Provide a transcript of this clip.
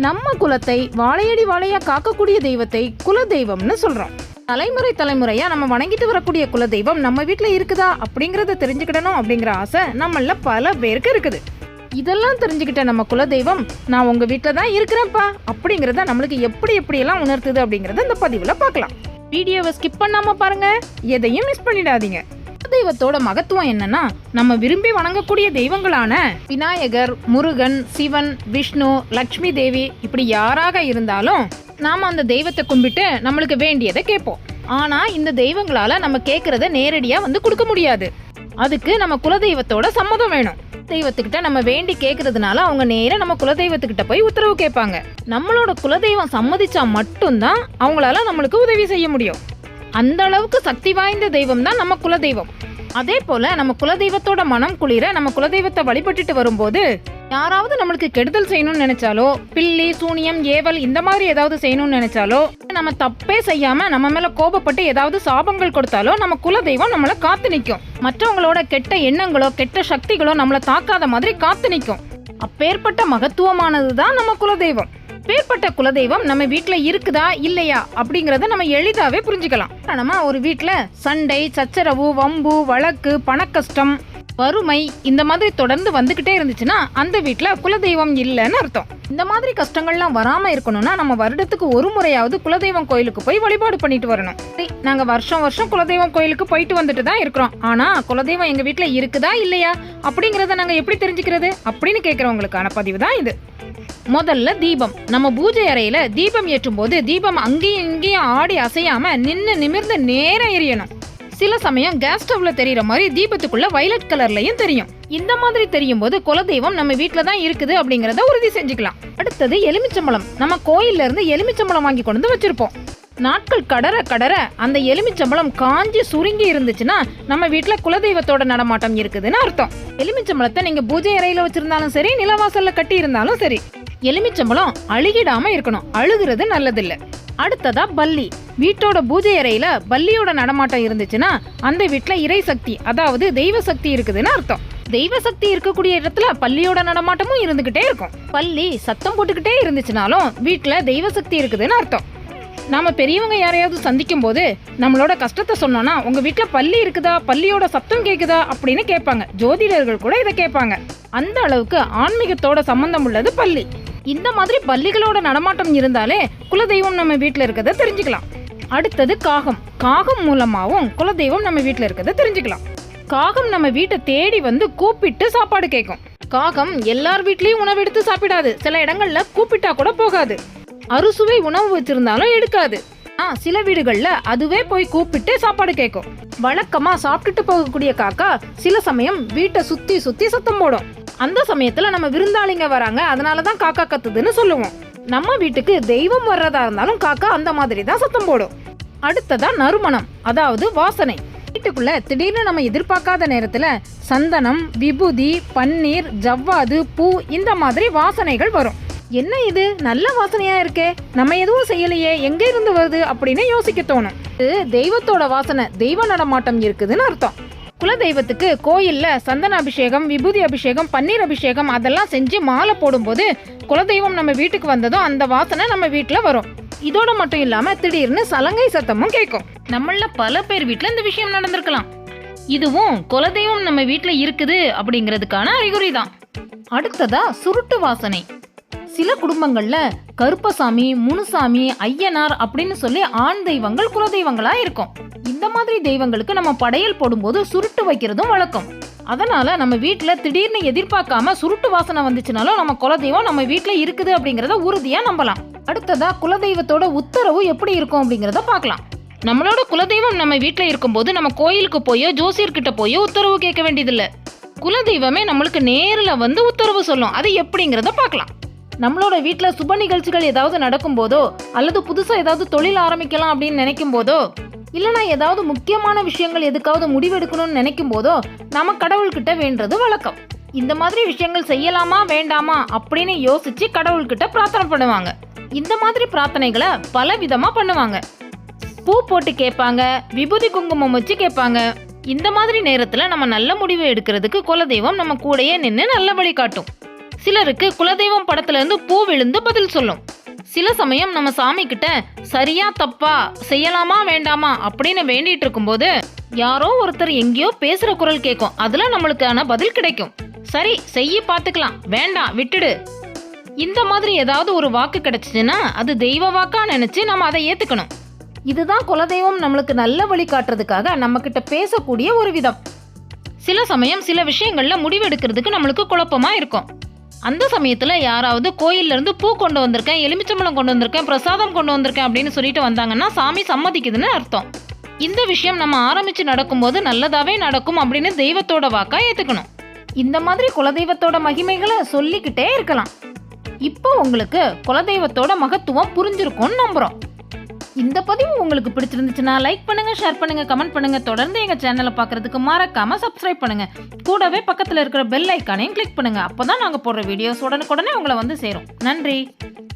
நம்ம குலத்தை வாழையடி வாழையா காக்கக்கூடிய தெய்வத்தை குல தெய்வம்னு சொல்றோம். தலைமுறை தலைமுறையா நம்ம வணங்கிட்டு வரக்கூடிய குல தெய்வம் நம்ம வீட்டுல இருக்குதா அப்படிங்கறத தெரிஞ்சுக்கிடணும் அப்படிங்கிற ஆசை நம்மள பல பேருக்கு இருக்குது. இதெல்லாம் தெரிஞ்சுக்கிட்ட நம்ம குல தெய்வம் நான் உங்க வீட்டுல தான் இருக்கிறேன்ப்பா அப்படிங்கறத நம்மளுக்கு எப்படியெல்லாம் உணர்த்துது அப்படிங்கறத இந்த பதிவுல பார்க்கலாம். வீடியோவை ஸ்கிப் பண்ணாம பாருங்க, எதையும் மிஸ் பண்ணிடாதீங்க. தெய்வத்தோட மகத்துவம் என்னன்னா, நம்ம விரும்பி வணங்கக்கூடிய தெய்வங்களான விநாயகர், முருகன், சிவன், விஷ்ணு, லக்ஷ்மி தேவி இப்படி யாராக இருந்தாலும் நாம அந்த தெய்வத்தை கும்பிட்டு நம்மளுக்கு வேண்டியதை கேட்போம். ஆனா இந்த தெய்வங்களால நம்ம கேட்கறத நேரடியா வந்து கொடுக்க முடியாது. அதுக்கு நம்ம குலதெய்வத்தோட சம்மதம் வேணும். தெய்வத்துக்கிட்ட நம்ம வேண்டி கேட்கறதுனால அவங்க நேர நம்ம குலதெய்வத்துக்கிட்ட போய் உத்தரவு கேட்பாங்க. நம்மளோட குலதெய்வம் சம்மதிச்சா மட்டும்தான் அவங்களால நம்மளுக்கு உதவி செய்ய முடியும். அந்த அளவுக்கு சக்தி வாய்ந்த தெய்வம் தான் நம்ம குலதெய்வம். அதே போல நம்ம குலதெய்வத்தோட மனம் குளிர நம்ம குலதெய்வத்தை வழிபட்டுட்டு வரும்போது யாராவது நம்மளுக்கு கெடுதல் செய்யணும்னு நினைச்சாலோ, பில்லி, சூனியம், ஏவல் இந்த மாதிரி ஏதாவது செய்யணும்னு நினைச்சாலோ, நம்ம தப்பே செய்யாம நம்ம மேல கோபப்பட்டு ஏதாவது சாபங்கள் கொடுத்தாலோ நம்ம குலதெய்வம் நம்மளை காத்து நிற்கும். மற்றவங்களோட கெட்ட எண்ணங்களோ கெட்ட சக்திகளோ நம்மளை தாக்காத மாதிரி காத்து நிற்கும். அப்பேற்பட்ட மகத்துவமானதுதான் நம்ம குலதெய்வம். பேர்பட்ட குலதெய்வம் நம்ம வீட்டுல இருக்குதா இல்லையா அப்படிங்கறத நம்ம எளிதாவே புரிஞ்சுக்கலாம். நம்ம ஒரு வீட்டுல சண்டை, சச்சரவு, வம்பு, வழக்கு, பணக்கஷ்டம், வறுமை இந்த மாதிரி தொடர்ந்து வந்துகிட்டே இருந்துச்சுன்னா அந்த வீட்டுல குலதெய்வம் இல்லைன்னு அர்த்தம். இந்த மாதிரி கஷ்டங்கள்லாம் வராம இருக்கணும்னா நம்ம வருடத்துக்கு ஒரு முறையாவது குலதெய்வம் கோயிலுக்கு போய் வழிபாடு பண்ணிட்டு வரணும். நாங்க வருஷம் குலதெய்வம் கோயிலுக்கு போயிட்டு வந்துட்டு தான் இருக்கிறோம். ஆனா குலதெய்வம் எங்க வீட்டுல இருக்குதா இல்லையா அப்படிங்கறத நாங்க எப்படி தெரிஞ்சுக்கிறது அப்படின்னு கேட்கறவங்களுக்கான பதிவு தான் இது. முதல்ல தீபம். நம்ம பூஜை அறையில தீபம் ஏற்றும் போது தீபம் அங்கேயும் இங்கேயும் ஆடி அசையாம நின்று நிமிர்ந்து நேரம் எரியணும். சில சமயம் கேஸ் ஸ்டவ்ல தெரியற மாதிரி தீபத்துக்குள்ள வயலட் கலர்லயும் தெரியும். இந்த மாதிரி தெரியும் போது குலதெய்வம் நம்ம வீட்டுல தான் இருக்குது அப்படிங்கறத உறுதி செஞ்சுக்கலாம். அடுத்தது எலுமிச்சம்பழம். நம்ம கோயில்ல இருந்து எலுமிச்சம்பழம் வாங்கி கொண்டு வச்சிருப்போம். நாட்கள் கடற அந்த எலுமிச்சம்பழம் காஞ்சி சுருங்கி இருந்துச்சுன்னா நம்ம வீட்டுல குலதெய்வத்தோட நடமாட்டம் இருக்குதுன்னு அர்த்தம். எலுமிச்சம்பழத்தை நீங்க பூஜை அறையில வச்சிருந்தாலும் சரி, நிலவாசல்ல கட்டி இருந்தாலும் சரி, எலுமிச்சம்பழம் அழுகிடாம இருக்கணும். அழுகுறது நல்லதில்ல. அடுத்ததா பல்லி. வீட்டோட பூஜை அறையில பல்லியோட நடமாட்டம் இருந்துச்சுன்னா அந்த வீட்டுல இறை சக்தி அதாவது தெய்வ சக்தி இருக்குதுன்னு அர்த்தம். தெய்வ சக்தி இருக்கக்கூடிய இடத்துல பல்லியோட நடமாட்டமும் இருந்துகிட்டே இருக்கும். பல்லி சத்தம் போட்டுக்கிட்டே இருந்துச்சுனாலும் வீட்டுல தெய்வ சக்தி இருக்குதுன்னு அர்த்தம். நாம பெரியவங்க யாரையாவது சந்திக்கும் போது நம்மளோட கஷ்டத்தை சொன்னோம்னா உங்க வீட்டுல பல்லி இருக்குதா, பல்லியோட சத்தம் கேக்குதா அப்படின்னு கேட்பாங்க. ஜோதிடர்கள் கூட இதை கேட்பாங்க. அந்த அளவுக்கு ஆன்மீகத்தோட சம்பந்தம் உள்ளது பல்லி. இந்த மாதிரி பல்லிகளோட நடமாட்டம் இருந்தாலே குலதெய்வம் நம்ம வீட்டுல இருக்கதை தெரிஞ்சுக்கலாம். அடுத்தது காகம். காகம் மூலமாவும் குலதெய்வம் நம்ம வீட்டுல இருக்கதை தெரிஞ்சுக்கலாம். காகம் நம்ம வீட்டை தேடி வந்து கூப்பிட்டு சாப்பாடு கேட்கும். காகம் எல்லார் வீட்லயும் உணவு எடுத்து சாப்பிடாது. சில இடங்கள்ல கூப்பிட்டா கூட போகாது. அறுசுவை உணவு வச்சிருந்தாலும் எடுக்காது. சில வீடுகள்ல அதுவே போய் கூப்பிட்டு சாப்பாடு கேட்கும். வழக்கமா சாப்பிட்டுட்டு போகக்கூடிய காக்கா சில சமயம் வீட்டை சுத்தி சுத்தி சத்தம் போடும். அந்த சமயத்துல நம்ம விருந்தாளிங்க வராங்க, அதனாலதான் காக்கா கத்துதுன்னு சொல்லுவோம். நம்ம வீட்டுக்கு தெய்வம் வர்றதா இருந்தாலும் காக்கா அந்த மாதிரி தான் சத்தம் போடும். அடுத்ததா நறுமணம் அதாவது வாசனை. வீட்டுக்குள்ள திடீர்னு நம்ம எதிர்பார்க்காத நேரத்துல சந்தனம், விபூதி, பன்னீர், ஜவ்வாது, பூ இந்த மாதிரி வாசனைகள் வரும். என்ன இது நல்ல வாசனையா இருக்கே, நம்ம எதுவும் செய்யலையே, எங்க இருந்து வருது அப்படின்னு யோசிக்க தோணும். இது தெய்வத்தோட வாசனை, தெய்வ நடமாட்டம் இருக்குதுன்னு அர்த்தம். குல தெய்வத்துக்கு கோயில்ல சந்தன அபிஷேகம், விபூதி அபிஷேகம், பன்னீர் அபிஷேகம் அதெல்லாம் செஞ்சு மாலை போடும்போது குலதெய்வம் நம்ம வீட்டுக்கு வந்ததும் அந்த வாசனை நம்ம வீட்டுல வரும். இதோட மட்டும் இல்லாம திடீர்னு சலங்கை சத்தமும் கேட்கும். நம்மள பல பேர் வீட்டுல இந்த விஷயம் நடந்திருக்கலாம். இதுவும் குலதெய்வம் நம்ம வீட்டுல இருக்குது அப்படிங்கிறதுக்கான அறிகுறி தான். அடுத்ததா சுருட்டு வாசனை. சில குடும்பங்கள்ல கருப்பசாமி, முனுசாமி, ஐயனார் அப்படின்னு சொல்லி ஆண் தெய்வங்கள் குலதெய்வங்களா இருக்கும். இந்த மாதிரி தெய்வங்களுக்கு நம்ம படையல் போடும்போது சுருட்டு வைக்கிறதும் வழக்கம். அதனால நம்ம வீட்டுல திடீர்னு எதிர்பார்க்காம சுருட்டு வாசனை வந்துச்சுனாலும் நம்ம குலதெய்வம் நம்ம வீட்டுல இருக்குது அப்படிங்கறத உறுதியா நம்பலாம். அடுத்ததா குலதெய்வத்தோட உத்தரவு எப்படி இருக்கும் அப்படிங்கறத பார்க்கலாம். நம்மளோட குலதெய்வம் நம்ம வீட்டுல இருக்கும்போது நம்ம கோயிலுக்கு போயோ ஜோசியர்கிட்ட போயோ உத்தரவு கேட்க வேண்டியதில்லை. குலதெய்வமே நம்மளுக்கு நேரில் வந்து உத்தரவு சொல்லும். அது எப்படிங்கிறத பார்க்கலாம். நம்மளோட வீட்டுல சுப நிகழ்ச்சிகள் ஏதாவது நடக்கும் போதோ அல்லது புதுசா ஏதாவது தொழில் ஆரம்பிக்கலாம் அப்படின்னு நினைக்கும் போதோ இல்லைனா ஏதாவது முக்கியமான விஷயங்கள் எதுக்காவது முடிவெடுக்கணும்னு நினைக்கும் போதோ நம்ம கடவுள்கிட்ட வேண்டது வழக்கம். இந்த மாதிரி விஷயங்கள் செய்யலாமா வேண்டாமா அப்படின்னு யோசிச்சு கடவுள்கிட்ட பிரார்த்தனை பண்ணுவாங்க. இந்த மாதிரி பிரார்த்தனைகளை பல விதமா பண்ணுவாங்க. பூ போட்டு கேட்பாங்க, விபூதி குங்குமம் வச்சு கேட்பாங்க. இந்த மாதிரி நேரத்துல நம்ம நல்ல முடிவு எடுக்கிறதுக்கு குலதெய்வம் நம்ம கூடயே நின்று நல்ல வழி காட்டும். சிலருக்கு குலதெய்வம் படத்துல இருந்து பூ விழுந்து பதில் சொல்லும். சில சமயம் நம்ம சாமி கிட்ட சரியா தப்பா செய்யலாமா வேண்டாமா அப்படின்னு வேண்டிட்டு இருக்கும்போது யாரோ ஒருத்தர் எங்கேயோ பேசுற குரல் கேட்கும். அதுல நம்மளுக்கான பதில் கிடைக்கும். சரி செய்ய பாத்துக்கலாம், வேண்டாம் விட்டுடு, இந்த மாதிரி ஏதாவது ஒரு வாக்கு கிடைச்சிச்சுன்னா அது தெய்வ வாக்கா நினைச்சு நம்ம அதை ஏத்துக்கணும். இதுதான் குலதெய்வம் நம்மளுக்கு நல்ல வழி காட்டுறதுக்காக நம்ம கிட்ட பேசக்கூடிய ஒரு விதம். சில சமயம் சில விஷயங்கள்ல முடிவெடுக்கிறதுக்கு நம்மளுக்கு குழப்பமா இருக்கும். அந்த சமயத்துல யாராவது கோயில்ல இருந்து பூ கொண்டு வந்திருக்கேன், எலுமிச்சம்பழம் கொண்டு வந்திருக்கேன், பிரசாதம் கொண்டு வந்திருக்கேன் அப்படின்னு சொல்லிட்டு வந்தாங்கன்னா சாமி சம்மதிக்குதுன்னு அர்த்தம். இந்த விஷயம் நம்ம ஆரம்பிச்சு நடக்கும்போது நல்லதாவே நடக்கும் அப்படின்னு தெய்வத்தோட வாக்கா ஏத்துக்கணும். இந்த மாதிரி குலதெய்வத்தோட மகிமைகளை சொல்லிக்கிட்டே இருக்கலாம். இப்போ உங்களுக்கு குலதெய்வத்தோட மகத்துவம் புரிஞ்சிருக்கும்னு நம்புறோம். இந்த பதிவு உங்களுக்கு பிடிச்சிருந்துச்சுன்னா லைக் பண்ணுங்க, ஷேர் பண்ணுங்க, கமெண்ட் பண்ணுங்க. தொடர்ந்து எங்க சேனலை பார்க்கறதுக்கு மறக்காம சப்ஸ்கிரைப் பண்ணுங்க. கூடவே பக்கத்துல இருக்கிற பெல் ஐக்கானையும் கிளிக் பண்ணுங்க. அப்பதான் நாங்க போடுற வீடியோஸ் உடனுக்குடனே உங்களை வந்து சேரும். நன்றி.